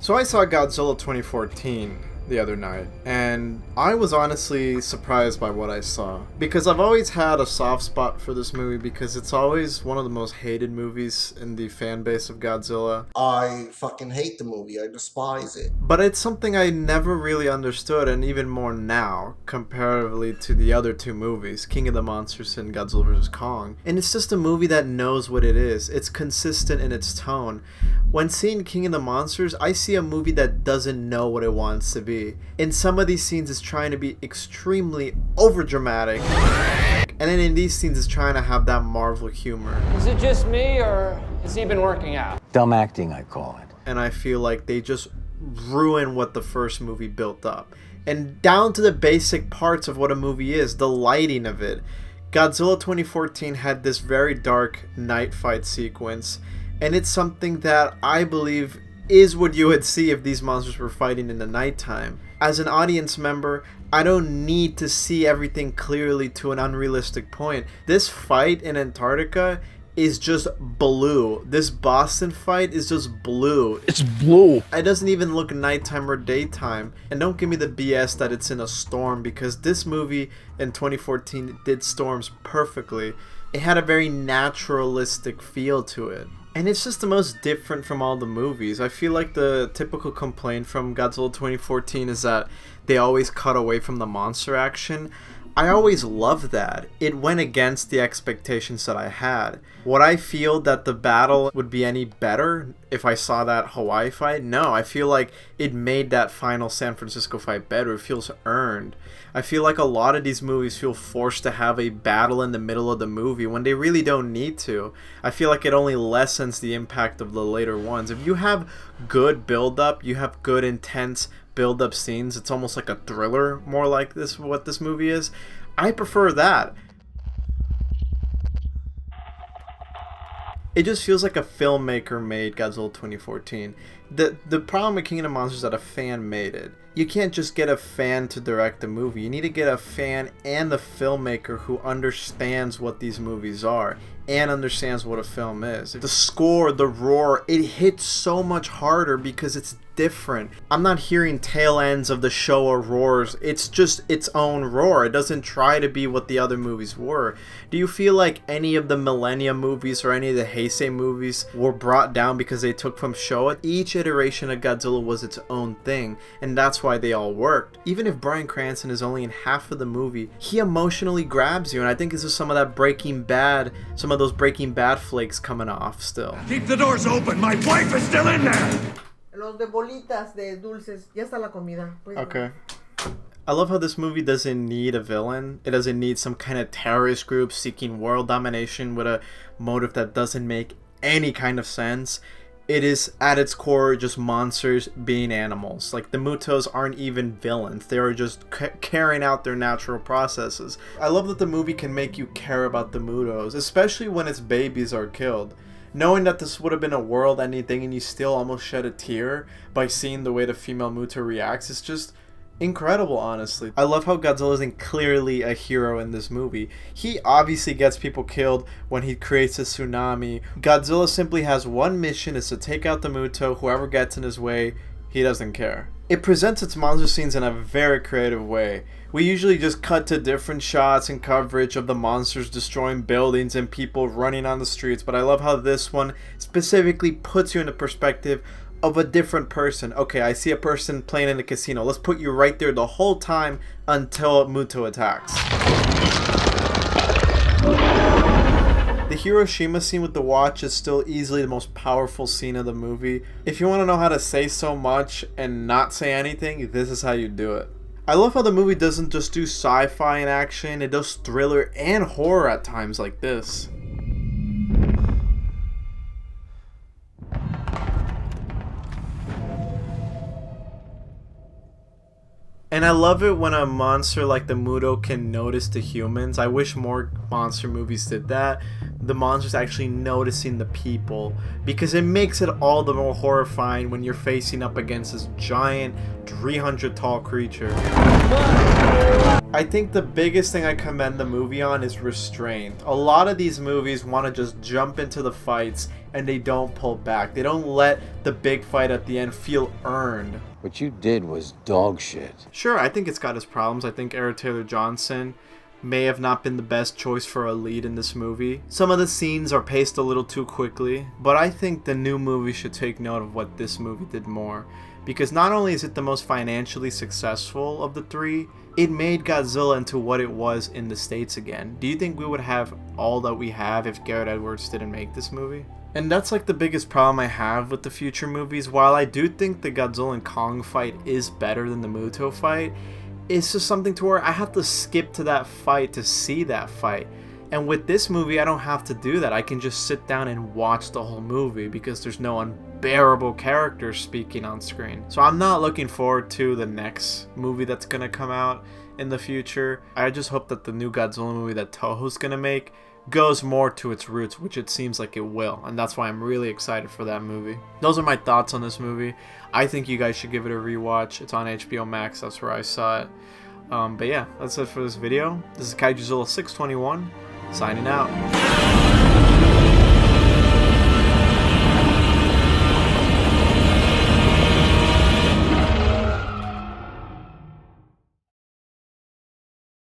So I saw Godzilla 2014 the other night, and I was honestly surprised by what I saw. Because I've always had a soft spot for this movie because it's always one of the most hated movies in the fan base of Godzilla. I fucking hate the movie. I despise it. But it's something I never really understood, and even more now, comparatively to the other two movies, King of the Monsters and Godzilla vs. Kong. And it's just a movie that knows what it is. It's consistent in its tone. When seeing King of the Monsters, I see a movie that doesn't know what it wants to be. In some of these scenes, it's trying to be extremely overdramatic. And then in these scenes, it's trying to have that Marvel humor. Is it just me, or has he been working out? Dumb acting, I call it. And I feel like they just ruin what the first movie built up. And down to the basic parts of what a movie is, the lighting of it. Godzilla 2014 had this very dark night fight sequence, and it's something that I believe is what you would see if these monsters were fighting in the nighttime. As an audience member, I don't need to see everything clearly to an unrealistic point. This fight in Antarctica is just blue. This Boston fight is just blue. It's blue. It doesn't even look nighttime or daytime. And don't give me the BS that it's in a storm, because this movie in 2014 did storms perfectly. It had a very naturalistic feel to it. And it's just the most different from all the movies. I feel like the typical complaint from Godzilla 2014 is that they always cut away from the monster action. I always loved that. It went against the expectations that I had. Would I feel that the battle would be any better if I saw that Hawaii fight? No, I feel like it made that final San Francisco fight better. It feels earned. I feel like a lot of these movies feel forced to have a battle in the middle of the movie when they really don't need to. I feel like it only lessens the impact of the later ones. If you have good build-up, you have good intense build-up scenes, it's almost like a thriller, more like this what this movie is. I prefer that. It just feels like a filmmaker made Godzilla 2014. The problem with King of the Monsters is that a fan made it. You can't just get a fan to direct a movie. You need to get a fan and the filmmaker who understands what these movies are and understands what a film is. The score, the roar, it hits so much harder because it's different. I'm not hearing tail ends of the Showa roars. It's just its own roar. It doesn't try to be what the other movies were. Do you feel like any of the Millennium movies or any of the Heisei movies were brought down because they took from Showa? Each iteration of Godzilla was its own thing, and that's why they all worked. Even if Bryan Cranston is only in half of the movie, he emotionally grabs you, and I think this is some of that Breaking Bad, some of those Breaking Bad flakes coming off still. Keep the doors open, my wife is still in there! Los de bolitas, de dulces. Ya está la comida. Okay. I love how this movie doesn't need a villain. It doesn't need some kind of terrorist group seeking world domination with a motive that doesn't make any kind of sense. It is, at its core, just monsters being animals. Like, the Mutos aren't even villains. They are just carrying out their natural processes. I love that the movie can make you care about the Mutos, especially when its babies are killed. Knowing that this would have been a world-ending thing and you still almost shed a tear by seeing the way the female Muto reacts, it's just incredible, honestly. I love how Godzilla isn't clearly a hero in this movie. He obviously gets people killed when he creates a tsunami. Godzilla simply has one mission, is to take out the Muto. Whoever gets in his way, he doesn't care. It presents its monster scenes in a very creative way. We usually just cut to different shots and coverage of the monsters destroying buildings and people running on the streets, but I love how this one specifically puts you in the perspective of a different person. Okay, I see a person playing in a casino. Let's put you right there the whole time until Muto attacks. The Hiroshima scene with the watch is still easily the most powerful scene of the movie. If you want to know how to say so much and not say anything, this is how you do it. I love how the movie doesn't just do sci-fi and action, it does thriller and horror at times like this. And I love it when a monster like the Muto can notice the humans. I wish more monster movies did that. The monsters actually noticing the people, because it makes it all the more horrifying when you're facing up against this giant 300 tall creature. I think the biggest thing I commend the movie on is restraint. A lot of these movies want to just jump into the fights and they don't pull back. They don't let the big fight at the end feel earned. What you did was dog shit. Sure, I think it's got its problems. I think Aaron Taylor Johnson may have not been the best choice for a lead in this movie. Some of the scenes are paced a little too quickly, but I think the new movie should take note of what this movie did more. Because not only is it the most financially successful of the three, it made Godzilla into what it was in the States again. Do you think we would have all that we have if Garrett Edwards didn't make this movie? And that's like the biggest problem I have with the future movies. While I do think the Godzilla and Kong fight is better than the Muto fight, it's just something to where I have to skip to that fight to see that fight. And with this movie, I don't have to do that. I can just sit down and watch the whole movie because there's no unbearable characters speaking on screen. So I'm not looking forward to the next movie that's gonna come out in the future. I just hope that the new Godzilla movie that Toho's gonna make goes more to its roots, which it seems like it will, and that's why I'm really excited for that movie. Those are my thoughts on this movie. I think you guys should give it a rewatch. It's on HBO Max, that's where I saw it. But yeah, that's it for this video. This is Kaijuzilla 621, signing out.